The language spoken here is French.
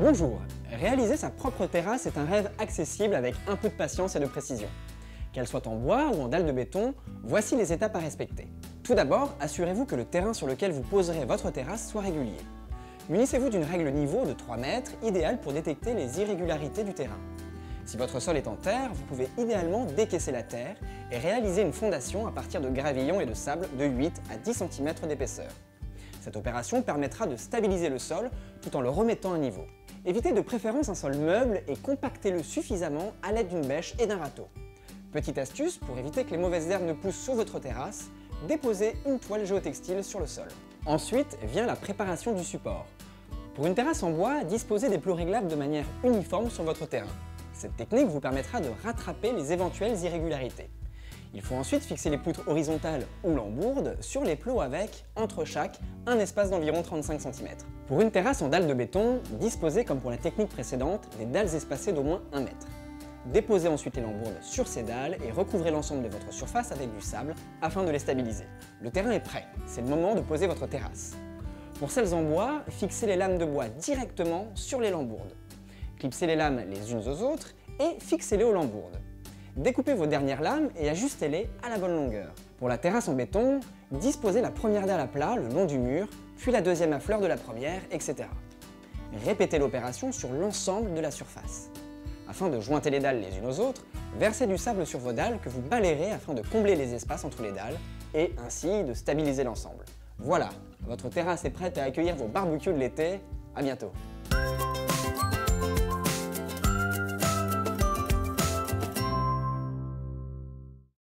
Bonjour! Réaliser sa propre terrasse est un rêve accessible avec un peu de patience et de précision. Qu'elle soit en bois ou en dalle de béton, voici les étapes à respecter. Tout d'abord, assurez-vous que le terrain sur lequel vous poserez votre terrasse soit régulier. Munissez-vous d'une règle niveau de 3 mètres, idéale pour détecter les irrégularités du terrain. Si votre sol est en terre, vous pouvez idéalement décaisser la terre et réaliser une fondation à partir de gravillons et de sable de 8 à 10 cm d'épaisseur. Cette opération permettra de stabiliser le sol tout en le remettant à niveau. Évitez de préférence un sol meuble et compactez-le suffisamment à l'aide d'une bêche et d'un râteau. Petite astuce pour éviter que les mauvaises herbes ne poussent sur votre terrasse, déposez une toile géotextile sur le sol. Ensuite vient la préparation du support. Pour une terrasse en bois, disposez des plots réglables de manière uniforme sur votre terrain. Cette technique vous permettra de rattraper les éventuelles irrégularités. Il faut ensuite fixer les poutres horizontales ou lambourdes sur les plots avec, entre chaque, un espace d'environ 35 cm. Pour une terrasse en dalle de béton, disposez comme pour la technique précédente des dalles espacées d'au moins 1 mètre. Déposez ensuite les lambourdes sur ces dalles et recouvrez l'ensemble de votre surface avec du sable afin de les stabiliser. Le terrain est prêt, c'est le moment de poser votre terrasse. Pour celles en bois, fixez les lames de bois directement sur les lambourdes. Clipsez les lames les unes aux autres et fixez-les aux lambourdes. Découpez vos dernières lames et ajustez-les à la bonne longueur. Pour la terrasse en béton, disposez la première dalle à plat le long du mur, puis la deuxième à fleur de la première, etc. Répétez l'opération sur l'ensemble de la surface. Afin de jointer les dalles les unes aux autres, versez du sable sur vos dalles que vous balayerez afin de combler les espaces entre les dalles et ainsi de stabiliser l'ensemble. Voilà, votre terrasse est prête à accueillir vos barbecues de l'été. À bientôt!